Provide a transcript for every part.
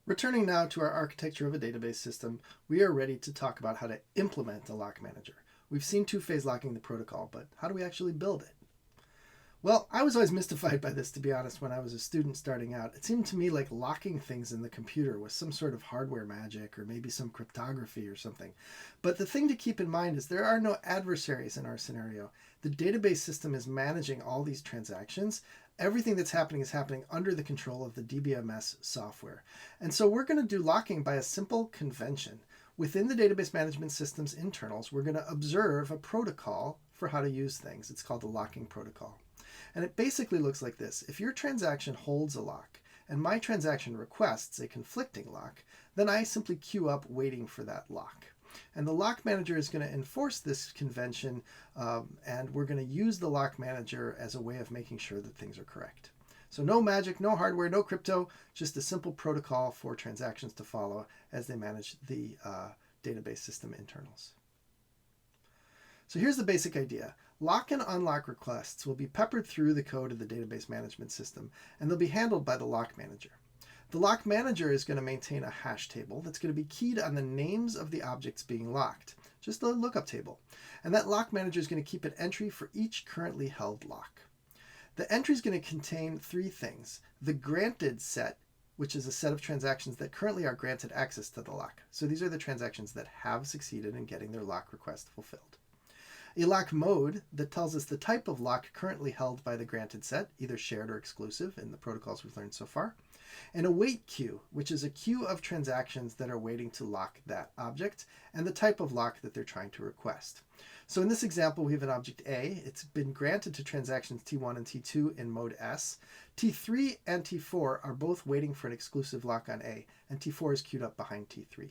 Returning now to our architecture of a database system, we are ready to talk about how to implement a lock manager. We've seen two-phase locking the protocol, but how do we actually build it? Well, I was always mystified by this, to be honest, when I was a student starting out. It seemed to me like locking things in the computer was some sort of hardware magic or maybe some cryptography or something. But the thing to keep in mind is there are no adversaries in our scenario. The database system is managing all these transactions. Everything that's happening is happening under the control of the DBMS software. And so we're going to do locking by a simple convention. Within the database management system's internals, we're going to observe a protocol for how to use things. It's called the locking protocol. And it basically looks like this. If your transaction holds a lock and my transaction requests a conflicting lock, then I simply queue up waiting for that lock. And the lock manager is going to enforce this convention, and we're going to use the lock manager as a way of making sure that things are correct. So no magic, no hardware, no crypto, just a simple protocol for transactions to follow as they manage the database system internals. So here's the basic idea. Lock and unlock requests will be peppered through the code of the database management system, and they'll be handled by the lock manager. The lock manager is going to maintain a hash table that's going to be keyed on the names of the objects being locked, just a lookup table. And that lock manager is going to keep an entry for each currently held lock. The entry is going to contain three things. The granted set, which is a set of transactions that currently are granted access to the lock. So these are the transactions that have succeeded in getting their lock request fulfilled. A lock mode that tells us the type of lock currently held by the granted set, either shared or exclusive in the protocols we've learned so far. And a wait queue, which is a queue of transactions that are waiting to lock that object and the type of lock that they're trying to request. So in this example, we have an object A. It's been granted to transactions T1 and T2 in mode S. T3 and T4 are both waiting for an exclusive lock on A, and T4 is queued up behind T3.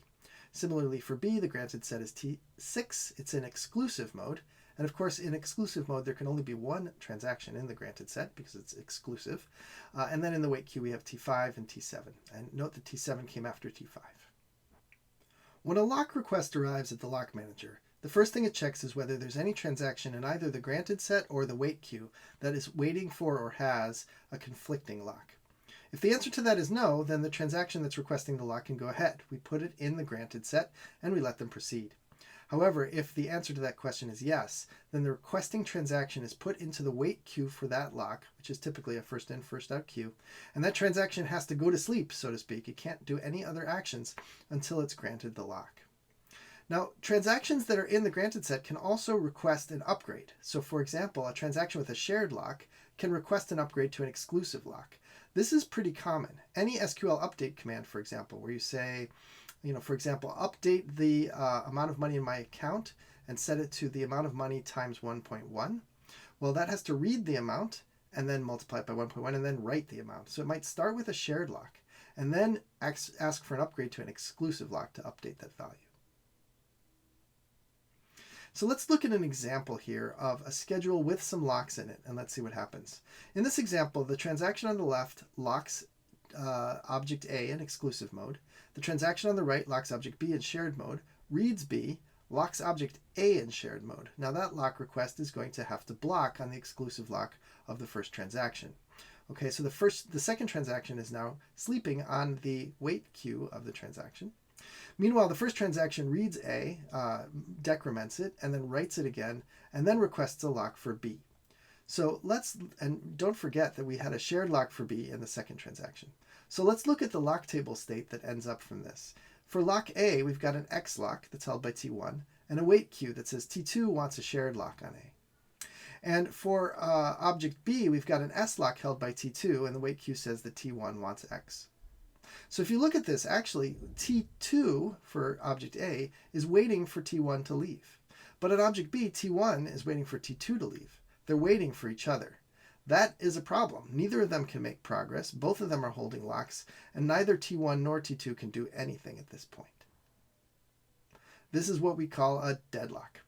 Similarly for B, the granted set is T6. It's in exclusive mode. And of course, in exclusive mode, there can only be one transaction in the granted set because it's exclusive. And then in the wait queue, we have T5 and T7. And note that T7 came after T5. When a lock request arrives at the lock manager, the first thing it checks is whether there's any transaction in either the granted set or the wait queue that is waiting for or has a conflicting lock. If the answer to that is no, then the transaction that's requesting the lock can go ahead. We put it in the granted set and we let them proceed. However, if the answer to that question is yes, then the requesting transaction is put into the wait queue for that lock, which is typically a first in, first out queue, and that transaction has to go to sleep, so to speak. It can't do any other actions until it's granted the lock. Now, transactions that are in the granted set can also request an upgrade. So for example, a transaction with a shared lock can request an upgrade to an exclusive lock. This is pretty common. Any SQL update command, for example, where you say, for example, update the amount of money in my account and set it to the amount of money times 1.1. Well, that has to read the amount and then multiply it by 1.1 and then write the amount. So it might start with a shared lock and then ask for an upgrade to an exclusive lock to update that value. So let's look at an example here of a schedule with some locks in it, and let's see what happens. In this example, the transaction on the left locks object A in exclusive mode. The transaction on the right locks object B in shared mode, reads B, locks object A in shared mode. Now that lock request is going to have to block on the exclusive lock of the first transaction. Okay, so the second transaction is now sleeping on the wait queue of the transaction. Meanwhile, the first transaction reads A, decrements it, and then writes it again, and then requests a lock for B. So and don't forget that we had a shared lock for B in the second transaction. So let's look at the lock table state that ends up from this. For lock A, we've got an X lock that's held by T1, and a wait queue that says T2 wants a shared lock on A. And for object B, we've got an S lock held by T2, and the wait queue says that T1 wants X. So if you look at this, actually, T2 for object A is waiting for T1 to leave. But at object B, T1 is waiting for T2 to leave. They're waiting for each other. That is a problem. Neither of them can make progress. Both of them are holding locks, and neither T1 nor T2 can do anything at this point. This is what we call a deadlock.